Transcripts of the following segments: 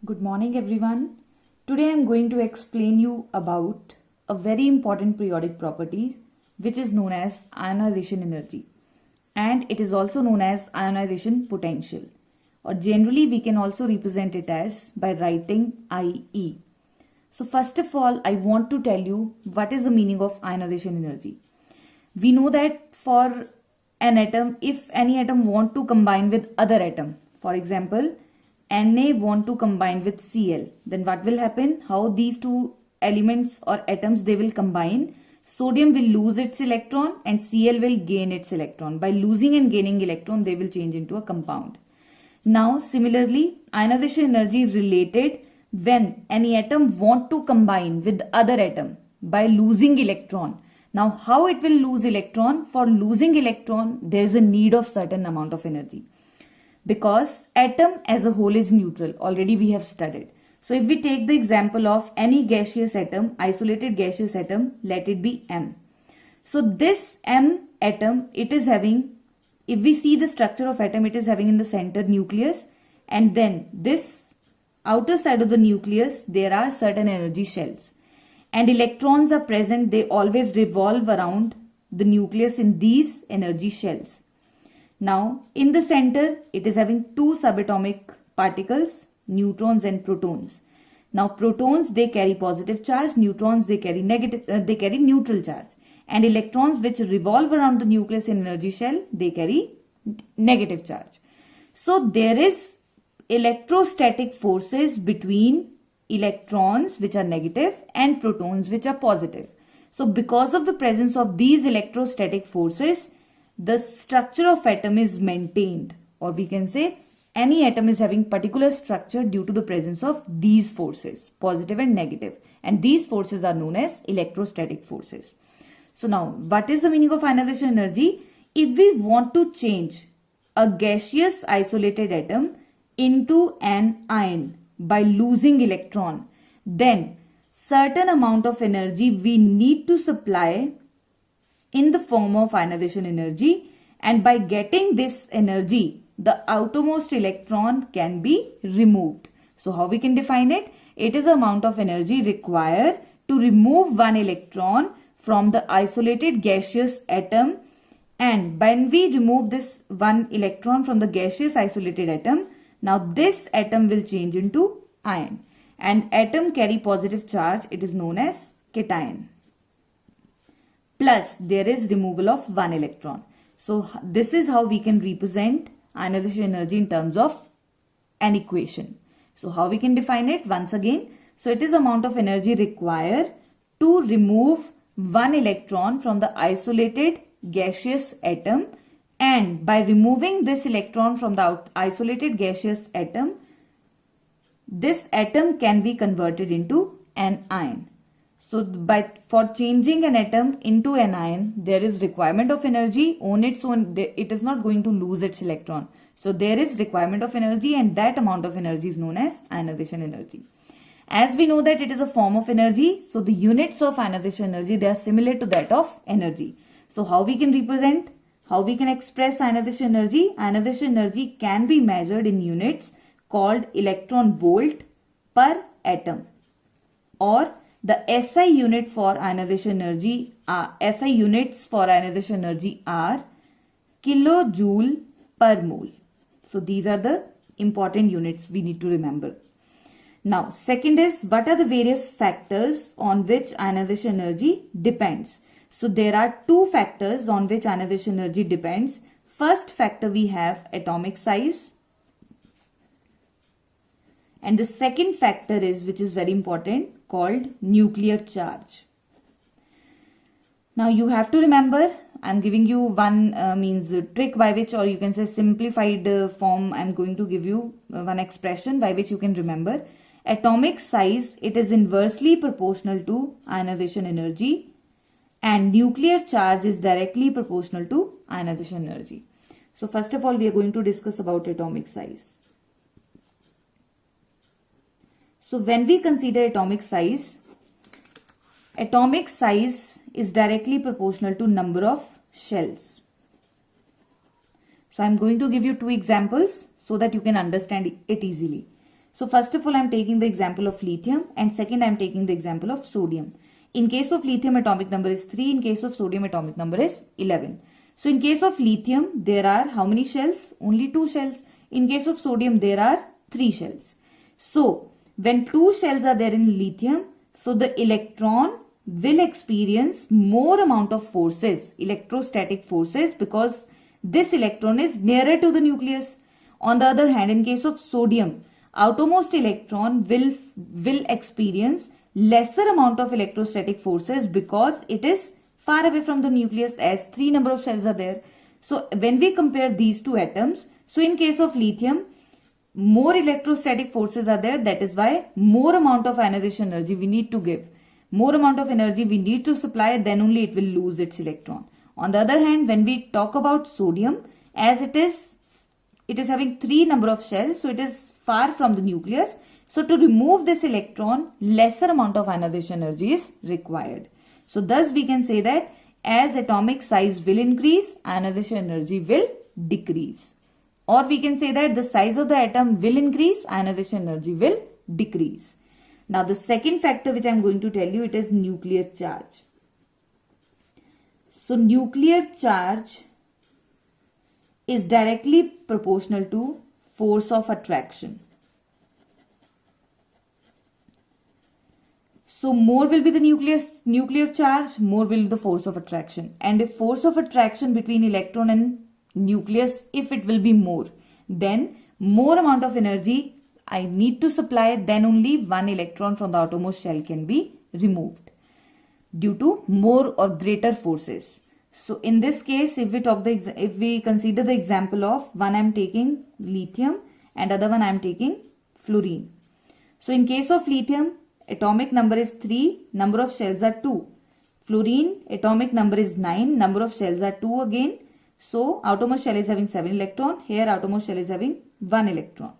Good morning everyone. Today I am going to explain you about a very important periodic property which is known as ionization energy, and it is also known as ionization potential, or generally we can also represent it as by writing IE. So first of all, I want to tell you what is the meaning of ionization energy. We know that for an atom, if any atom want to combine with other atom, for example Na want to combine with Cl, then what will happen? How these two elements or atoms they will combine? Sodium will lose its electron and Cl will gain its electron. By losing and gaining electron, they will change into a compound. Now similarly, ionization energy is related when any atom want to combine with other atom by losing electron. Now how it will lose electron? For losing electron, there is a need of certain amount of energy. Because atom as a whole is neutral, already we have studied. So if we take the example of any gaseous atom, isolated gaseous atom, let it be M. So this M atom, it is having, if we see the structure of atom, it is having in the center nucleus, and then this outer side of the nucleus, there are certain energy shells. And electrons are present, they always revolve around the nucleus in these energy shells. Now, in the center, it is having two subatomic particles, neutrons and protons. Now, protons, they carry positive charge, neutrons, they carry neutral charge. And electrons which revolve around the nucleus in energy shell, they carry negative charge. So, there is electrostatic forces between electrons which are negative and protons which are positive. So, because of the presence of these electrostatic forces, the structure of atom is maintained, or we can say any atom is having particular structure due to the presence of these forces, positive and negative, and these forces are known as electrostatic forces. So now, what is the meaning of ionization energy? If we want to change a gaseous isolated atom into an ion by losing electron, then certain amount of energy we need to supply in the form of ionization energy, and by getting this energy, the outermost electron can be removed. So how we can define it? It is the amount of energy required to remove one electron from the isolated gaseous atom, and when we remove this one electron from the gaseous isolated atom, now this atom will change into ion, and atom carry positive charge, it is known as cation. Plus there is removal of one electron. So this is how we can represent ionization energy in terms of an equation. So how we can define it once again? So it is the amount of energy required to remove one electron from the isolated gaseous atom, and by removing this electron from the isolated gaseous atom, this atom can be converted into an ion. So for changing an atom into an ion, there is requirement of energy on its own. It is not going to lose its electron. So there is requirement of energy, and that amount of energy is known as ionization energy. As we know that it is a form of energy, so the units of ionization energy, they are similar to that of energy. So how we can represent, how we can express ionization energy? Ionization energy can be measured in units called electron volt per atom, or the SI unit for ionization energy, SI units for ionization energy are kilojoule per mole. So these are the important units we need to remember. Now, second is, what are the various factors on which ionization energy depends? So there are two factors on which ionization energy depends. First factor we have atomic size, and the second factor is, which is very important, called nuclear charge. Now you have to remember, I am giving you one trick by which, or you can say simplified form, I am going to give you one expression by which you can remember. Atomic size, it is inversely proportional to ionization energy, and nuclear charge is directly proportional to ionization energy. So first of all, we are going to discuss about atomic size. So when we consider atomic size is directly proportional to number of shells. So I am going to give you two examples so that you can understand it easily. So first of all, I'm taking the example of lithium, and second, I'm taking the example of sodium. In case of lithium, atomic number is 3. In case of sodium, atomic number is 11. So in case of lithium, there are how many shells? Only 2 shells. In case of sodium, there are 3 shells. So when 2 shells are there in lithium, so the electron will experience more amount of forces, electrostatic forces, because this electron is nearer to the nucleus. On the other hand, in case of sodium, outermost electron will experience lesser amount of electrostatic forces because it is far away from the nucleus, as 3 number of shells are there. So when we compare these two atoms, so in case of lithium, more electrostatic forces are there. That is why more amount of ionization energy we need to give. More amount of energy we need to supply, then only it will lose its electron. On the other hand, when we talk about sodium, as it is having 3 number of shells, so it is far from the nucleus. So to remove this electron, lesser amount of ionization energy is required. So thus we can say that as atomic size will increase, ionization energy will decrease. Or we can say that the size of the atom will increase, ionization energy will decrease. Now the second factor which I am going to tell you, it is nuclear charge. So nuclear charge is directly proportional to force of attraction. So more will be the nuclear charge, more will be the force of attraction. And if force of attraction between electron and nucleus, if it will be more, then more amount of energy I need to supply, then only one electron from the outermost shell can be removed due to more or greater forces. So in this case, if we consider the example of one I am taking lithium and other one I am taking fluorine. So in case of lithium, atomic number is 3, number of shells are 2. Fluorine, atomic number is 9, number of shells are 2 again. So outermost shell is having 7 electron. Here outermost shell is having 1 electron.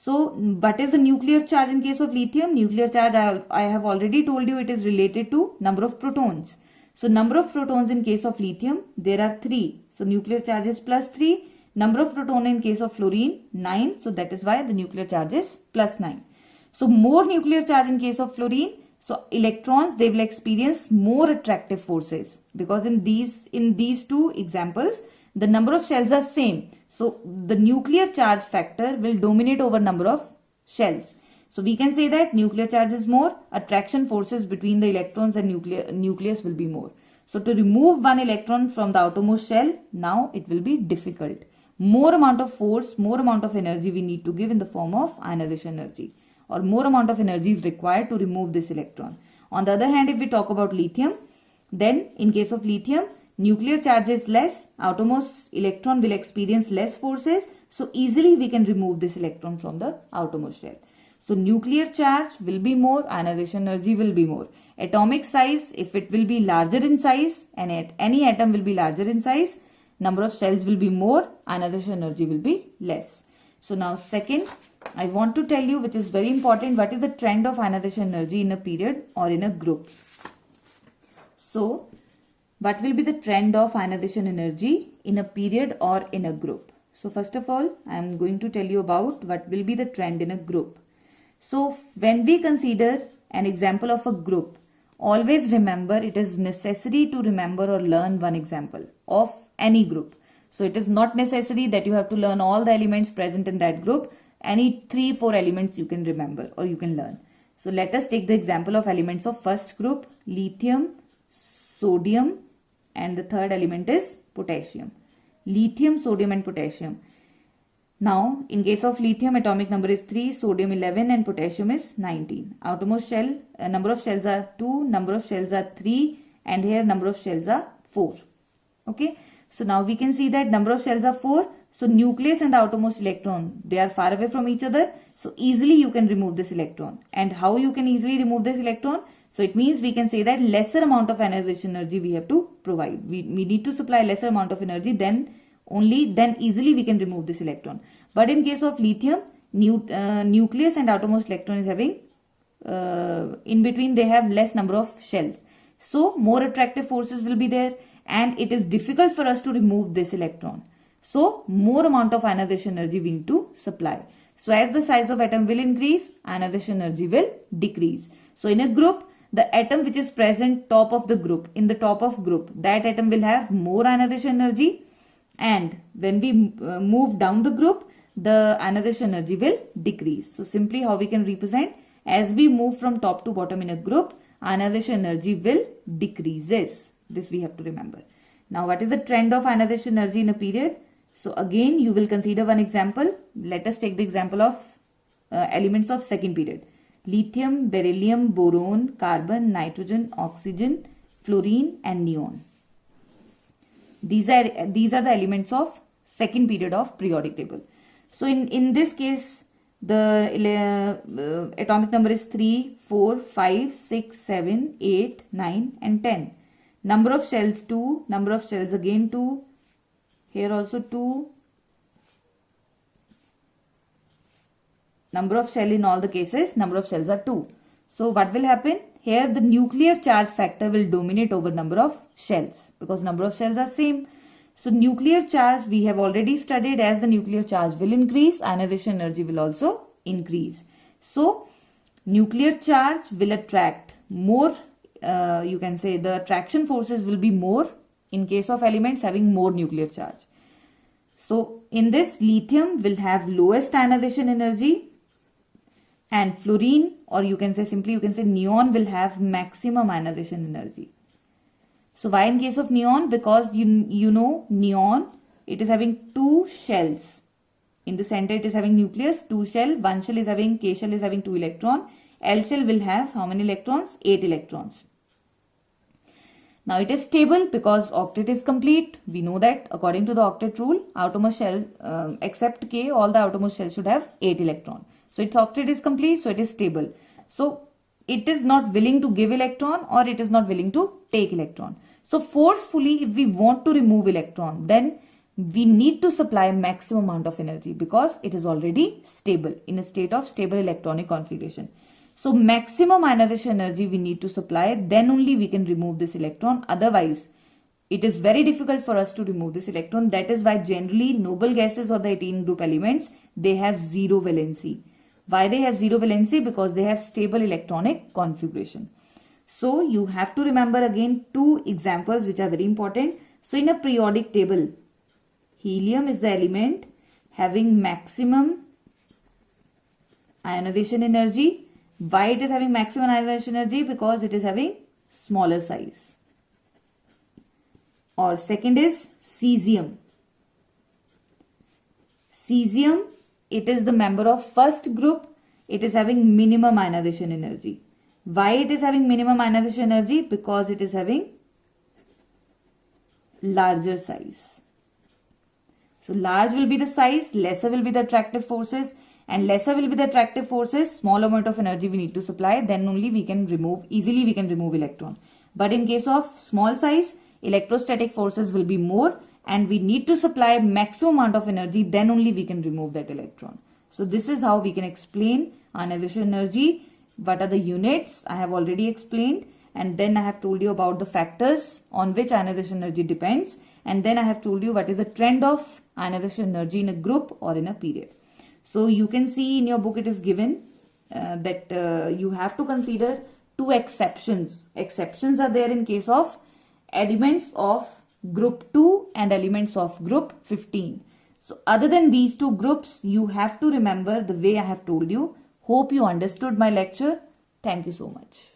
So what is the nuclear charge in case of lithium? Nuclear charge, I have already told you, it is related to number of protons. So number of protons in case of lithium, there are 3. So nuclear charge is plus 3. Number of proton in case of fluorine, 9. So that is why the nuclear charge is plus 9. So more nuclear charge in case of fluorine. So electrons, they will experience more attractive forces, because in these two examples, the number of shells are same. So the nuclear charge factor will dominate over number of shells. So we can say that nuclear charge is more, attraction forces between the electrons and nucleus will be more. So to remove one electron from the outermost shell, now it will be difficult. More amount of force, more amount of energy we need to give in the form of ionization energy, or more amount of energy is required to remove this electron. On the other hand, if we talk about lithium, then in case of lithium, nuclear charge is less, outermost electron will experience less forces, so easily we can remove this electron from the outermost shell. So nuclear charge will be more, ionization energy will be more. Atomic size, if it will be larger in size, and any atom will be larger in size, number of shells will be more, ionization energy will be less. So now second, I want to tell you, which is very important, what is the trend of ionization energy in a period or in a group. So what will be the trend of ionization energy in a period or in a group? So first of all, I am going to tell you about what will be the trend in a group. So when we consider an example of a group, always remember, it is necessary to remember or learn one example of any group. So it is not necessary that you have to learn all the elements present in that group. Any 3-4 elements you can remember or you can learn. So let us take the example of elements of first group, lithium, sodium, and the third element is potassium. Lithium, sodium and potassium. Now in case of lithium, atomic number is 3, sodium 11 and potassium is 19. Outermost shell, number of shells are 2, number of shells are 3, and here number of shells are 4. Okay. So now we can see that number of shells are 4. So nucleus and the outermost electron, they are far away from each other. So easily you can remove this electron. And how you can easily remove this electron? So it means we can say that lesser amount of ionization energy we have to provide. We need to supply lesser amount of energy, then easily we can remove this electron. But in case of lithium, nucleus and outermost electron is having, in between they have less number of shells. So more attractive forces will be there, and it is difficult for us to remove this electron. So more amount of ionization energy we need to supply. So as the size of atom will increase, ionization energy will decrease. So in a group, the atom which is present top of the group, in the top of group, that atom will have more ionization energy. And when we move down the group, the ionization energy will decrease. So simply how we can represent, as we move from top to bottom in a group, ionization energy will decreases. This we have to remember. Now what is the trend of ionization energy in a period? So again you will consider one example. Let us take the example of elements of second period. Lithium, beryllium, boron, carbon, nitrogen, oxygen, fluorine and neon. These are the elements of second period of periodic table. So in this case, the atomic number is 3, 4, 5, 6, 7, 8, 9 and 10. Number of shells 2, number of shells again 2, here also 2. Number of shell in all the cases, number of shells are 2. So what will happen? Here the nuclear charge factor will dominate over number of shells because number of shells are same. So nuclear charge we have already studied, as the nuclear charge will increase, ionization energy will also increase. So nuclear charge will attract more, you can say the attraction forces will be more in case of elements having more nuclear charge. So in this, lithium will have lowest ionization energy, and fluorine, or you can say simply you can say neon, will have maximum ionization energy. So why in case of neon? Because you know neon, it is having 2 shells. In the center it is having nucleus, 2 shell, 1 shell is having, K shell is having 2 electron, L shell will have how many electrons? 8 electrons. Now it is stable because octet is complete. We know that according to the octet rule, outermost shell except K, all the outermost shells should have 8 electrons. So its octet is complete, so it is stable. So it is not willing to give electron or it is not willing to take electron. So forcefully, if we want to remove electron, then we need to supply maximum amount of energy because it is already stable, in a state of stable electronic configuration. So maximum ionization energy we need to supply, then only we can remove this electron. Otherwise, it is very difficult for us to remove this electron. That is why generally noble gases or the 18 group elements, they have zero valency. Why they have zero valency? Because they have stable electronic configuration. So you have to remember again 2 examples which are very important. So in a periodic table, helium is the element having maximum ionization energy. Why it is having maximum ionization energy? Because it is having smaller size. Or second is cesium. Cesium, it is the member of first group. It is having minimum ionization energy. Why it is having minimum ionization energy? Because it is having larger size. So large will be the size, lesser will be the attractive forces, and lesser will be the attractive forces, small amount of energy we need to supply, then only we can remove, easily we can remove electron. But in case of small size, electrostatic forces will be more and we need to supply maximum amount of energy, then only we can remove that electron. So this is how we can explain ionization energy. What are the units? I have already explained, and then I have told you about the factors on which ionization energy depends, and then I have told you what is the trend of ionization energy in a group or in a period. So you can see in your book it is given that you have to consider 2 exceptions. Exceptions are there in case of elements of group 2 and elements of group 15. So other than these 2 groups, you have to remember the way I have told you. Hope you understood my lecture. Thank you so much.